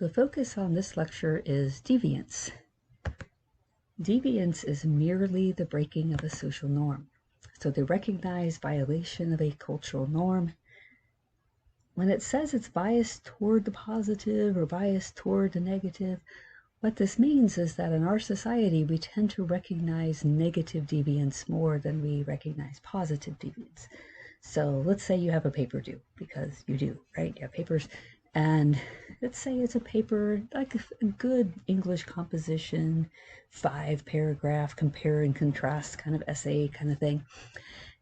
The focus on this lecture is deviance. Deviance is merely the breaking of a social norm. So the recognized violation of a cultural norm. When it says it's biased toward the positive or biased toward the negative, what this means is that in our society, we tend to recognize negative deviance more than we recognize positive deviance. So let's say you have a paper due, because you do, right? You have papers, and let's say it's a paper, like a good English composition, 5-paragraph compare and contrast kind of essay kind of thing,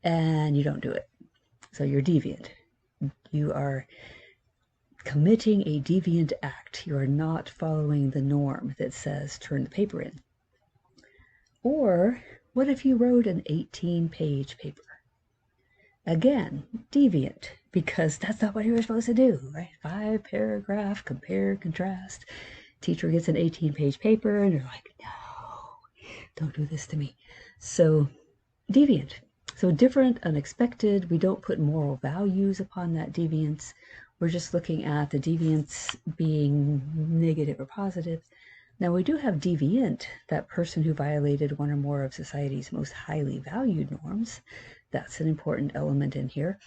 and you don't do it. So you're deviant. You are committing a deviant act. You are not following the norm that says turn the paper in. Or what if you wrote an 18-page paper? Again, deviant, because that's not what you were supposed to do, right? 5-paragraph, compare, contrast. Teacher gets an 18-page paper, and you're like, no, don't do this to me. So, deviant. So different, unexpected. We don't put moral values upon that deviance. We're just looking at the deviance being negative or positive. Now, we do have deviant, that person who violated one or more of society's most highly valued norms. That's an important element in here.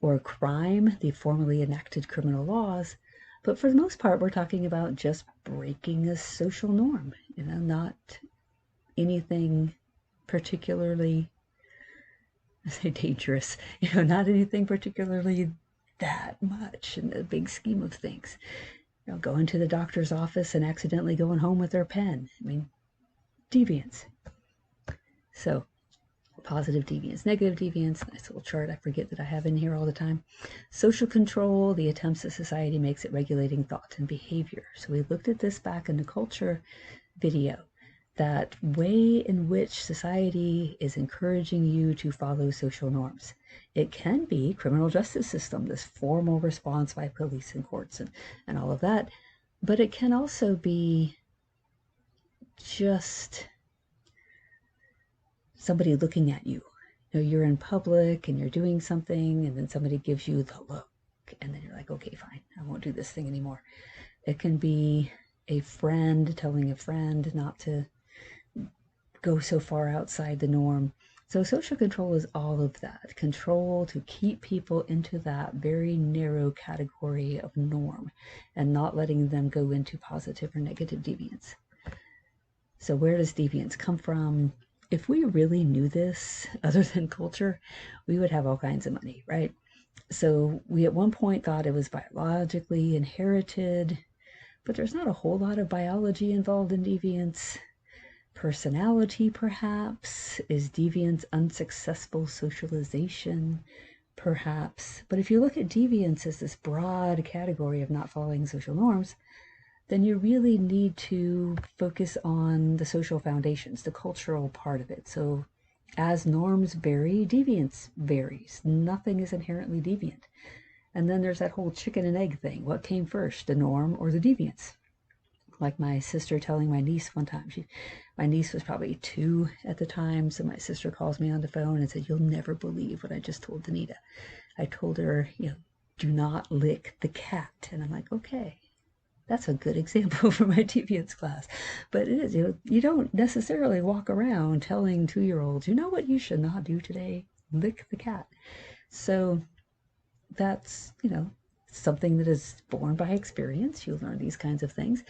Or crime, the formally enacted criminal laws. But for the most part, we're talking about just breaking a social norm, not anything particularly, I say dangerous, not anything particularly that much in the big scheme of things. Going to the doctor's office and accidentally going home with their pen. Deviance. So, positive deviance, negative deviance, nice little chart I forget that I have in here all the time. Social control, the attempts that society makes at regulating thought and behavior. So we looked at this back in the culture video, that way in which society is encouraging you to follow social norms. It can be criminal justice system, this formal response by police and courts and all of that, but it can also be just somebody looking at you. You're in public and you're doing something, and then somebody gives you the look, and then you're like, okay, fine, I won't do this thing anymore. It can be a friend telling a friend not to go so far outside the norm. So social control is all of that. Control to keep people into that very narrow category of norm and not letting them go into positive or negative deviance. So where does deviance come from? If we really knew this, other than culture, we would have all kinds of money, right? So we at one point thought it was biologically inherited, but there's not a whole lot of biology involved in deviance. Personality, perhaps. Is deviance unsuccessful socialization? Perhaps. But if you look at deviance as this broad category of not following social norms, then you really need to focus on the social foundations, the cultural part of it. So as norms vary, deviance varies. Nothing is inherently deviant. And then there's that whole chicken and egg thing. What came first, the norm or the deviance? Like my sister telling my niece one time. My niece was probably 2 at the time, so my sister calls me on the phone and said, "You'll never believe what I just told Danita. I told her, do not lick the cat." And I'm like, okay, that's a good example for my deviance class. But it is, you don't necessarily walk around telling 2-year-olds, you know what you should not do today? Lick the cat. So that's, something that is born by experience. You learn these kinds of things.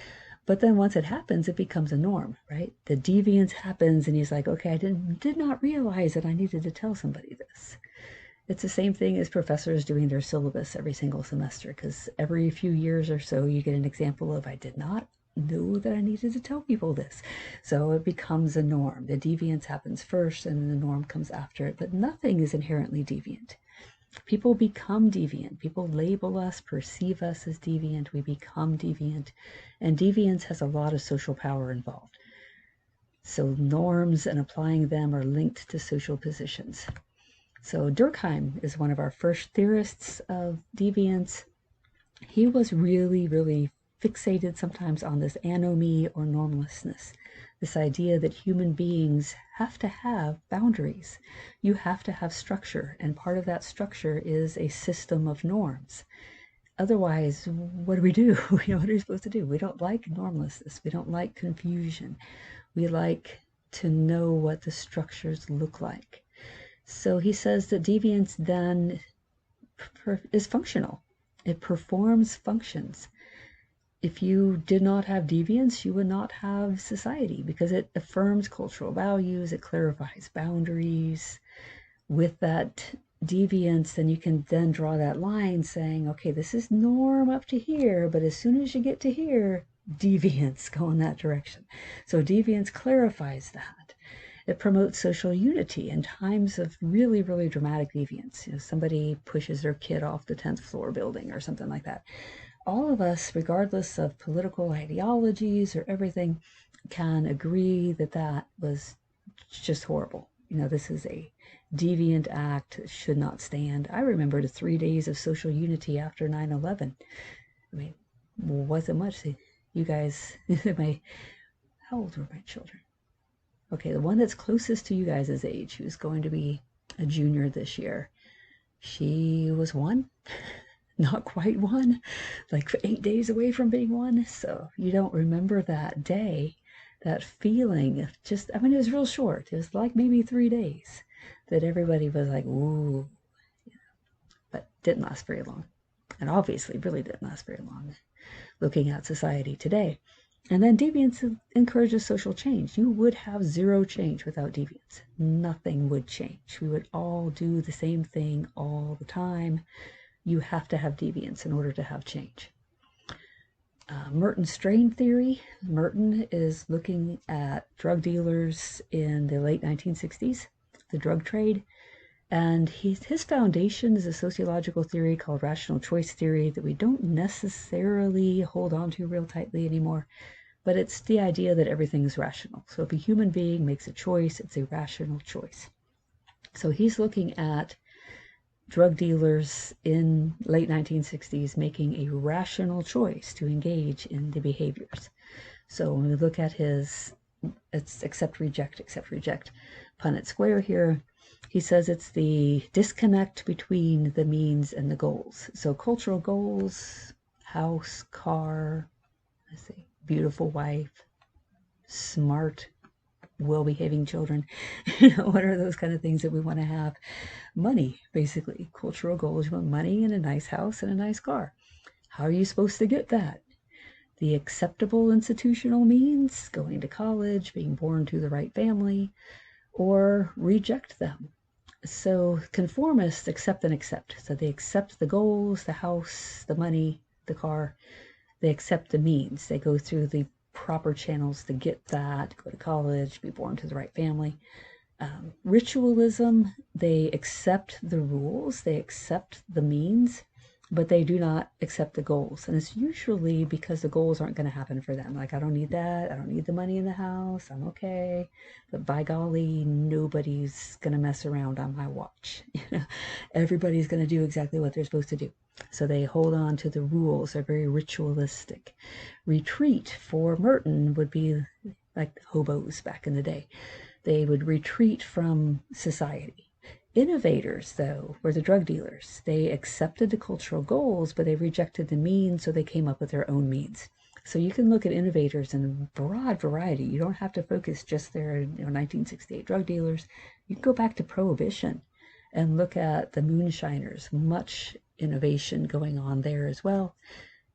But then once it happens, it becomes a norm, right? The deviance happens and he's like, okay, I did not realize that I needed to tell somebody this. It's the same thing as professors doing their syllabus every single semester, because every few years or so you get an example of, I did not know that I needed to tell people this. So it becomes a norm. The deviance happens first and then the norm comes after it, but nothing is inherently deviant. People become deviant. People label us, perceive us as deviant. We become deviant. And deviance has a lot of social power involved. So norms and applying them are linked to social positions. So Durkheim is one of our first theorists of deviance. He was really, really fixated sometimes on this anomie or normlessness. This idea that human beings have to have boundaries. You have to have structure, and part of that structure is a system of norms. otherwise, what do we do? What are we supposed to do? We don't like normlessness. We don't like confusion. We like to know what the structures look like. So he says that deviance then is functional. It performs functions. If you did not have deviance, you would not have society, because it affirms cultural values, it clarifies boundaries. With that deviance, then you can then draw that line saying, okay, this is norm up to here, but as soon as you get to here, deviance, go in that direction. So deviance clarifies that. It promotes social unity in times of really, really dramatic deviance. Somebody pushes their kid off the 10th floor building or something like that. All of us, regardless of political ideologies or everything, can agree that that was just horrible. This is a deviant act that should not stand. I remember the 3 days of social unity after 9/11. I mean, wasn't much. You guys, how old were my children? Okay, the one that's closest to you guys' age, who's going to be a junior this year, she was 1, not quite 1, like 8 days away from being 1. So you don't remember that day, that feeling of just, it was real short. It was like maybe 3 days that everybody was like, ooh, but didn't last very long. And obviously really didn't last very long, looking at society today. And then deviance encourages social change. You would have zero change without deviance. Nothing would change. We would all do the same thing all the time. You have to have deviance in order to have change. Merton's strain theory. Merton is looking at drug dealers in the late 1960s, the drug trade. And his foundation is a sociological theory called rational choice theory that we don't necessarily hold on to real tightly anymore. But it's the idea that everything is rational. So if a human being makes a choice, it's a rational choice. So he's looking at drug dealers in late 1960s making a rational choice to engage in the behaviors. So when we look at his accept, reject, Punnett square here, he says it's the disconnect between the means and the goals. So cultural goals, house, car, let's see, beautiful wife, smart, well-behaving children. What are those kind of things that we want to have? Money, basically. Cultural goals. You want money and a nice house and a nice car. How are you supposed to get that? The acceptable institutional means, going to college, being born to the right family, or reject them. So conformists accept and accept. So they accept the goals, the house, the money, the car. They accept the means. They go through the proper channels to get that, go to college, be born to the right family. Ritualism, they accept the rules, they accept the means, but they do not accept the goals. And it's usually because the goals aren't going to happen for them. Like, I don't need that. I don't need the money in the house. I'm okay. But by golly, nobody's going to mess around on my watch. Everybody's going to do exactly what they're supposed to do. So they hold on to the rules. They're very ritualistic. Retreat for Merton would be like hobos back in the day. They would retreat from society. Innovators, though, were the drug dealers. They accepted the cultural goals, but they rejected the means, so they came up with their own means. So you can look at innovators in a broad variety. You don't have to focus just their 1968 drug dealers. You can go back to Prohibition and look at the moonshiners. Much innovation going on there as well.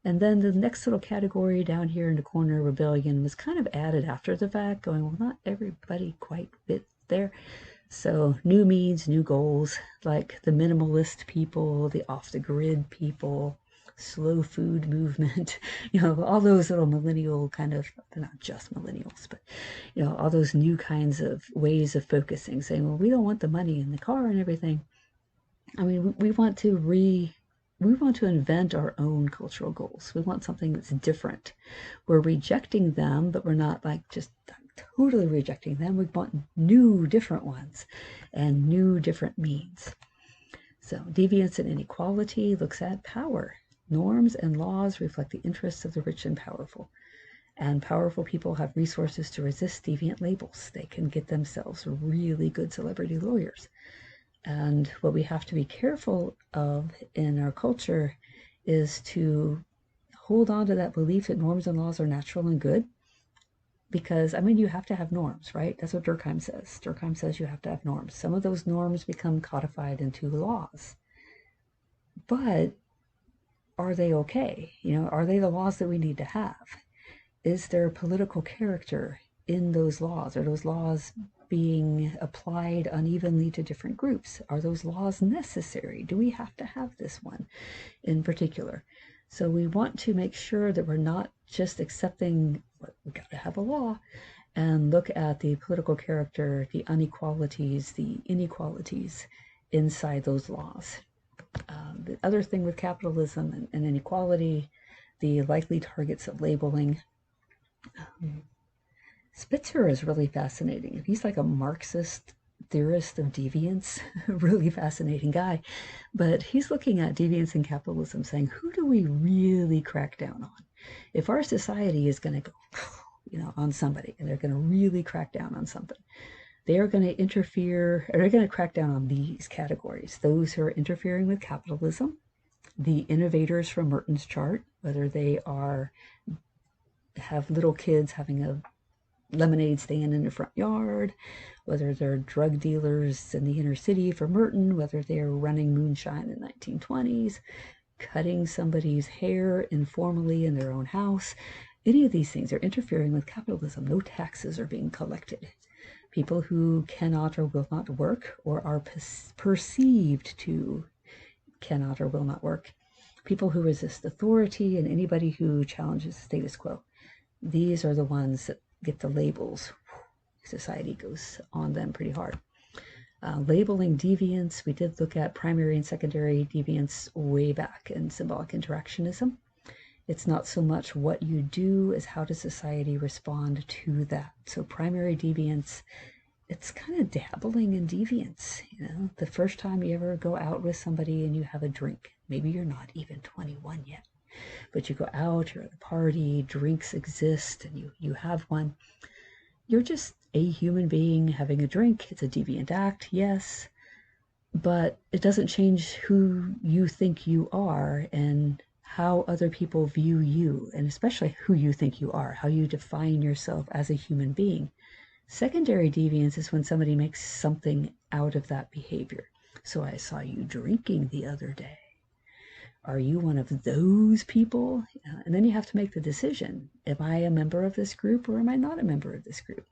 And then the next little category down here in the corner, rebellion, was kind of added after the fact, going, well, not everybody quite fits there. So new means, new goals, like the minimalist people, the off-the-grid people, slow food movement, all those little millennial kind of, they're not just millennials, but, all those new kinds of ways of focusing, saying, well, we don't want the money in the car and everything. We want to invent our own cultural goals. We want something that's different. We're rejecting them, but we're not like just totally rejecting them. We want new, different ones and new, different means. So deviance and inequality looks at power. Norms and laws reflect the interests of the rich and powerful. And powerful people have resources to resist deviant labels. They can get themselves really good celebrity lawyers. And what we have to be careful of in our culture is to hold on to that belief that norms and laws are natural and good. Because, I mean, you have to have norms, right? That's what Durkheim says. Durkheim says you have to have norms. Some of those norms become codified into laws. But are they okay? Are they the laws that we need to have? Is there political character in those laws? Are those laws being applied unevenly to different groups? Are those laws necessary? Do we have to have this one in particular? So we want to make sure that we're not just accepting we got to have a law, and look at the political character, the inequalities, the inequalities inside those laws. The other thing with capitalism and inequality, the likely targets of labeling. Spitzer is really fascinating. He's like a Marxist theorist of deviance, really fascinating guy. But he's looking at deviance and capitalism, saying, who do we really crack down on? If our society is going to go, on somebody, and they're going to really crack down on something, they are going to interfere, or they're going to crack down on these categories. Those who are interfering with capitalism, the innovators from Merton's chart, whether they have little kids having a lemonade stand in the front yard, whether they're drug dealers in the inner city for Merton, whether they're running moonshine in the 1920s, cutting somebody's hair informally in their own house. Any of these things are interfering with capitalism. No taxes are being collected. People who cannot or will not work, or are perceived to cannot or will not work. People who resist authority, and anybody who challenges the status quo. These are the ones that get the labels. Society goes on them pretty hard. Labeling deviance, we did look at primary and secondary deviance way back in symbolic interactionism. It's not so much what you do as how does society respond to that. So primary deviance, it's kind of dabbling in deviance. The first time you ever go out with somebody and you have a drink, maybe you're not even 21 yet, but you go out, you're at a party, drinks exist, and you have one. You're just a human being having a drink. It's a deviant act, yes, but it doesn't change who you think you are and how other people view you, and especially who you think you are, how you define yourself as a human being. Secondary deviance is when somebody makes something out of that behavior. So I saw you drinking the other day. Are you one of those people? And then you have to make the decision. Am I a member of this group, or am I not a member of this group?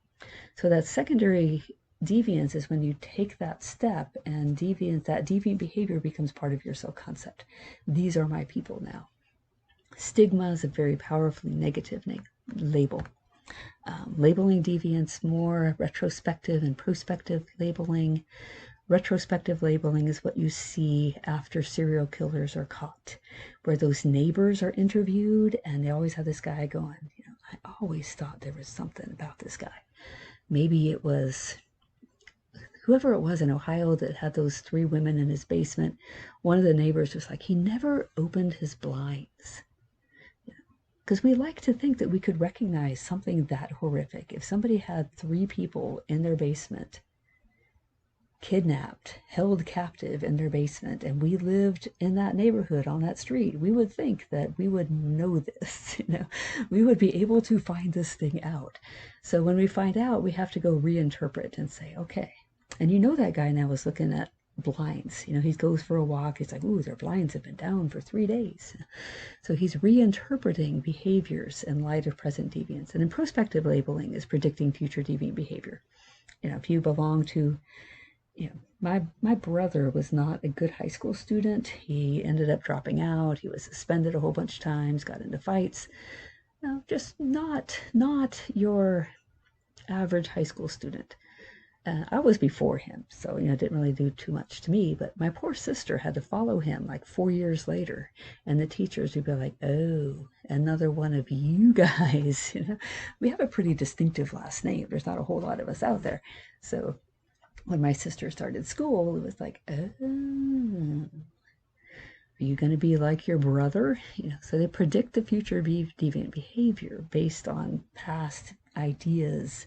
So that secondary deviance is when you take that step, and that deviant behavior becomes part of your self-concept. These are my people now. Stigma is a very powerfully negative label. Labeling deviance more retrospective and prospective labeling. Retrospective labeling is what you see after serial killers are caught, where those neighbors are interviewed and they always have this guy going, I always thought there was something about this guy. Maybe it was whoever it was in Ohio that had those 3 women in his basement. One of the neighbors was like, he never opened his blinds. Because we like to think that we could recognize something that horrific. If somebody had 3 people in their basement, kidnapped, held captive in their basement, and we lived in that neighborhood on that street, we would think that we would know this, we would be able to find this thing out. So when we find out, we have to go reinterpret and say, okay. And that guy now is looking at blinds. He goes for a walk. He's like, ooh, their blinds have been down for 3 days. So he's reinterpreting behaviors in light of present deviance. And then prospective labeling is predicting future deviant behavior. If you belong to, my brother was not a good high school student. He ended up dropping out. He was suspended a whole bunch of times, got into fights. Just not your average high school student. I was before him, so it didn't really do too much to me, but my poor sister had to follow him like 4 years later, and the teachers would be like, oh, another one of you guys. We have a pretty distinctive last name. There's not a whole lot of us out there. So when my sister started school, it was like, oh, are you going to be like your brother? So they predict the future deviant behavior based on past ideas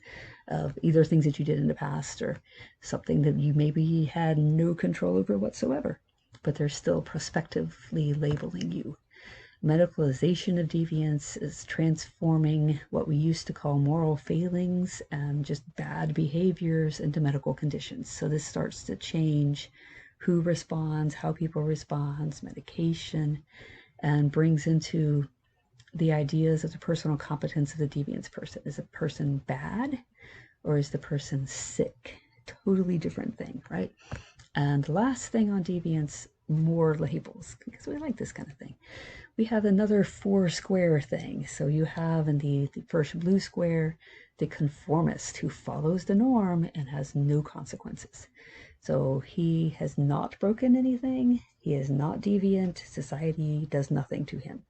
of either things that you did in the past or something that you maybe had no control over whatsoever, but they're still prospectively labeling you. Medicalization of deviance is transforming what we used to call moral failings and just bad behaviors into medical conditions. So this starts to change who responds, how people respond, medication, and brings into the ideas of the personal competence of the deviance person. Is a person bad or is the person sick? Totally different thing, right? And last thing on deviance, more labels, because we like this kind of thing. We have another 4 square thing. So you have in the first blue square, the conformist who follows the norm and has no consequences. So he has not broken anything. He is not deviant. Society does nothing to him.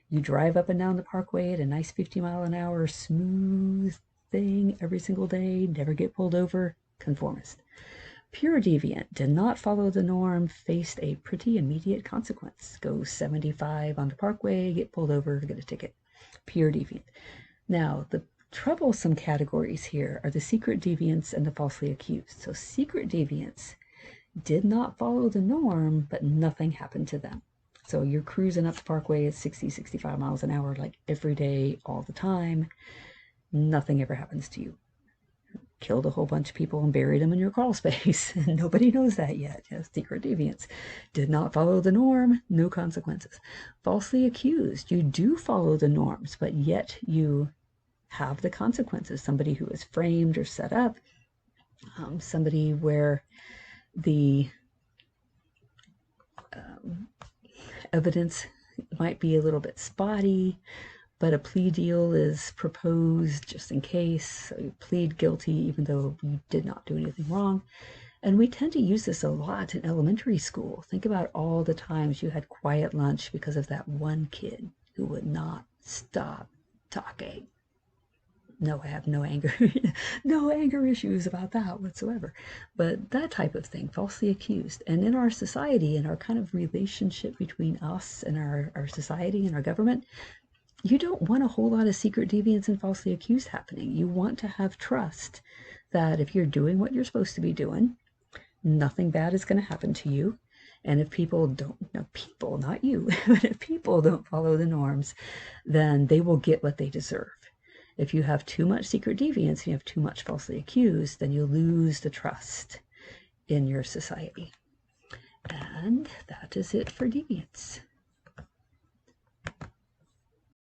You drive up and down the parkway at a nice 50-mile-an-hour smooth thing every single day, never get pulled over, conformist. Pure deviant, did not follow the norm, faced a pretty immediate consequence. Go 75 on the parkway, get pulled over, get a ticket. Pure deviant. Now, the troublesome categories here are the secret deviants and the falsely accused. So secret deviants did not follow the norm, but nothing happened to them. So you're cruising up the parkway at 60, 65 miles an hour, like every day, all the time. Nothing ever happens to you. Killed a whole bunch of people and buried them in your crawl space. Nobody knows that yet. Yes, secret deviance. Did not follow the norm, no consequences. Falsely accused. You do follow the norms, but yet you have the consequences. Somebody who is framed or set up. Somebody where the evidence might be a little bit spotty, but a plea deal is proposed just in case. So you plead guilty even though you did not do anything wrong. And we tend to use this a lot in elementary school. Think about all the times you had quiet lunch because of that one kid who would not stop talking. No, I have no anger, no anger issues about that whatsoever. But that type of thing, falsely accused. And in our society, in our kind of relationship between us and our society and our government, you don't want a whole lot of secret deviance and falsely accused happening. You want to have trust that if you're doing what you're supposed to be doing, nothing bad is going to happen to you. And if people don't, no, people, not you, but if people don't follow the norms, then they will get what they deserve. If you have too much secret deviance and you have too much falsely accused, then you lose the trust in your society. And that is it for deviance.